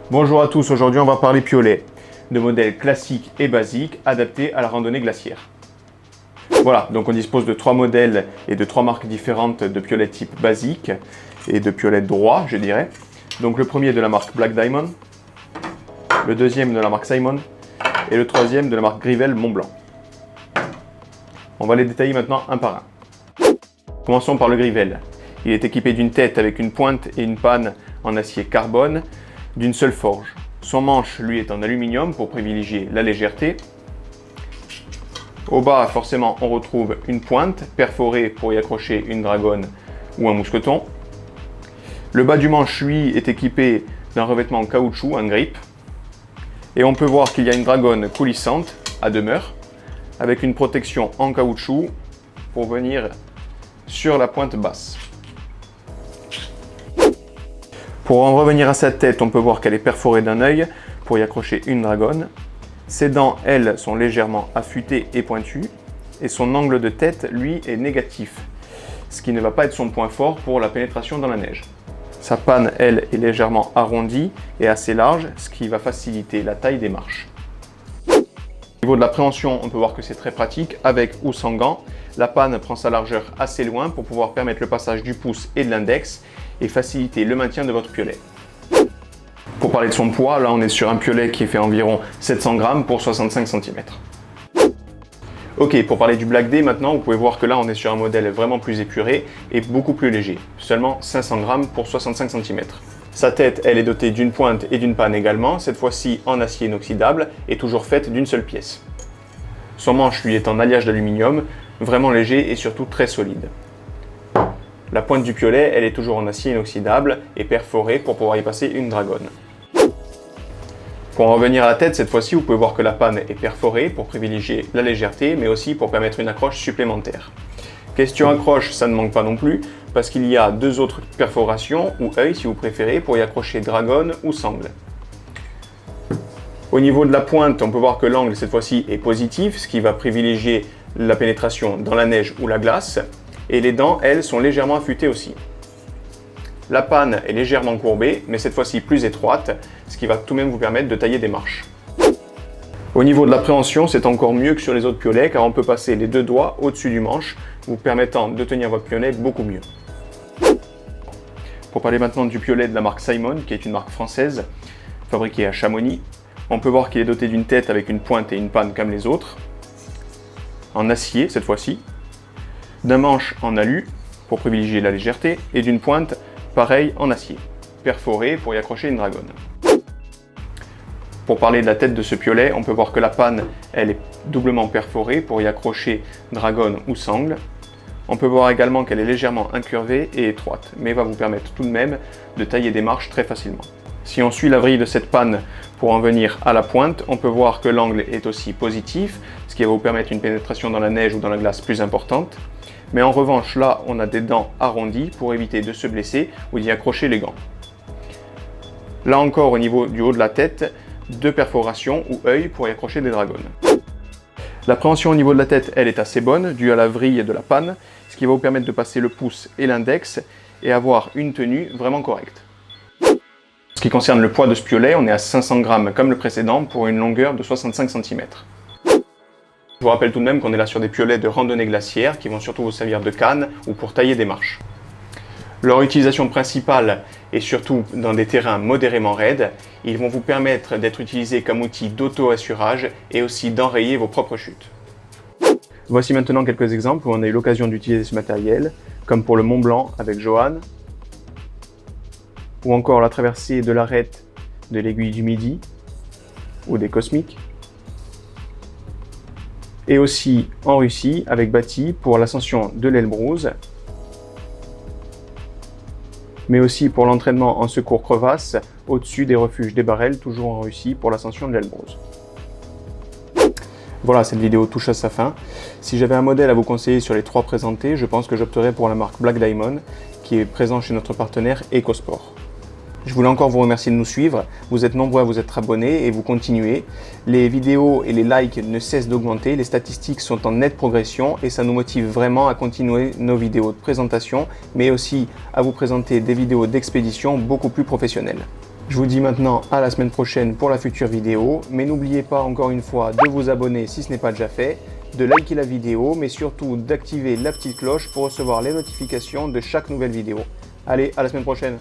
Bonjour à tous, aujourd'hui on va parler piolet, de modèles classiques et basiques adaptés à la randonnée glaciaire. Voilà, donc on dispose de 3 modèles et de 3 marques différentes de piolets type basique et de piolets droit, je dirais. Donc le premier de la marque Black Diamond, le deuxième de la marque Simon et le troisième de la marque Grivel Mont Blanc. On va les détailler maintenant un par un. Commençons par le Grivel. Il est équipé d'une tête avec une pointe et une panne en acier carbone d'une seule forge. Son manche, lui, est en aluminium pour privilégier la légèreté. Au bas, forcément, on retrouve une pointe perforée pour y accrocher une dragonne ou un mousqueton. Le bas du manche, lui, est équipé d'un revêtement en caoutchouc, un grip. Et on peut voir qu'il y a une dragonne coulissante à demeure, avec une protection en caoutchouc pour venir sur la pointe basse. Pour en revenir à sa tête, on peut voir qu'elle est perforée d'un œil pour y accrocher une dragonne. Ses dents, elles, sont légèrement affûtées et pointues. Et son angle de tête, lui, est négatif, ce qui ne va pas être son point fort pour la pénétration dans la neige. Sa panne, elle, est légèrement arrondie et assez large, ce qui va faciliter la taille des marches. Au niveau de la préhension, on peut voir que c'est très pratique, avec ou sans gants. La panne prend sa largeur assez loin pour pouvoir permettre le passage du pouce et de l'index et faciliter le maintien de votre piolet. Pour parler de son poids, là on est sur un piolet qui fait environ 700 grammes pour 65 cm. Ok, pour parler du Black D maintenant, vous pouvez voir que là on est sur un modèle vraiment plus épuré et beaucoup plus léger, seulement 500 grammes pour 65 cm. Sa tête, elle est dotée d'une pointe et d'une panne également, cette fois-ci en acier inoxydable et toujours faite d'une seule pièce. Son manche, lui, est en alliage d'aluminium, vraiment léger et surtout très solide. La pointe du piolet, elle est toujours en acier inoxydable et perforée pour pouvoir y passer une dragonne. Pour en revenir à la tête, cette fois-ci, vous pouvez voir que la panne est perforée pour privilégier la légèreté, mais aussi pour permettre une accroche supplémentaire. Question accroche, ça ne manque pas non plus, parce qu'il y a 2 autres perforations, ou œils si vous préférez, pour y accrocher dragonne ou sangle. Au niveau de la pointe, on peut voir que l'angle, cette fois-ci, est positif, ce qui va privilégier la pénétration dans la neige ou la glace. Et les dents, elles, sont légèrement affûtées aussi. La panne est légèrement courbée, mais cette fois-ci plus étroite, ce qui va tout de même vous permettre de tailler des marches. Au niveau de la préhension, c'est encore mieux que sur les autres piolets, car on peut passer les 2 doigts au-dessus du manche, vous permettant de tenir votre piolet beaucoup mieux. Pour parler maintenant du piolet de la marque Simon, qui est une marque française, fabriquée à Chamonix, on peut voir qu'il est doté d'une tête avec une pointe et une panne comme les autres, en acier cette fois-ci, d'un manche en alu pour privilégier la légèreté et d'une pointe pareille en acier, perforée pour y accrocher une dragonne. Pour parler de la tête de ce piolet, on peut voir que la panne, elle est doublement perforée pour y accrocher dragonne ou sangle. On peut voir également qu'elle est légèrement incurvée et étroite, mais va vous permettre tout de même de tailler des marches très facilement. Si on suit la vrille de cette panne pour en venir à la pointe, on peut voir que l'angle est aussi positif, ce qui va vous permettre une pénétration dans la neige ou dans la glace plus importante. Mais en revanche, là, on a des dents arrondies pour éviter de se blesser ou d'y accrocher les gants. Là encore, au niveau du haut de la tête, 2 perforations ou œils pour y accrocher des dragonnes. La préhension au niveau de la tête, elle est assez bonne, due à la vrille de la panne, ce qui va vous permettre de passer le pouce et l'index et avoir une tenue vraiment correcte. En ce qui concerne le poids de ce piolet, on est à 500 grammes comme le précédent pour une longueur de 65 cm. Je vous rappelle tout de même qu'on est là sur des piolets de randonnée glaciaire qui vont surtout vous servir de canne ou pour tailler des marches. Leur utilisation principale est surtout dans des terrains modérément raides. Ils vont vous permettre d'être utilisés comme outil d'auto-assurage et aussi d'enrayer vos propres chutes. Voici maintenant quelques exemples où on a eu l'occasion d'utiliser ce matériel, comme pour le Mont Blanc avec Johan, ou encore la traversée de l'arête de l'Aiguille du Midi ou des Cosmiques, et aussi en Russie avec Bati pour l'ascension de l'Elbrouz, mais aussi pour l'entraînement en secours crevasse au-dessus des refuges des Barrels, toujours en Russie, pour l'ascension de l'Elbrouz. Voilà, cette vidéo touche à sa fin. Si j'avais un modèle à vous conseiller sur les 3 présentés, je pense que j'opterais pour la marque Black Diamond, qui est présent chez notre partenaire EcoSport. Je voulais encore vous remercier de nous suivre. Vous êtes nombreux à vous être abonnés et vous continuez. Les vidéos et les likes ne cessent d'augmenter. Les statistiques sont en nette progression et ça nous motive vraiment à continuer nos vidéos de présentation, mais aussi à vous présenter des vidéos d'expédition beaucoup plus professionnelles. Je vous dis maintenant à la semaine prochaine pour la future vidéo, mais n'oubliez pas encore une fois de vous abonner si ce n'est pas déjà fait, de liker la vidéo, mais surtout d'activer la petite cloche pour recevoir les notifications de chaque nouvelle vidéo. Allez, à la semaine prochaine!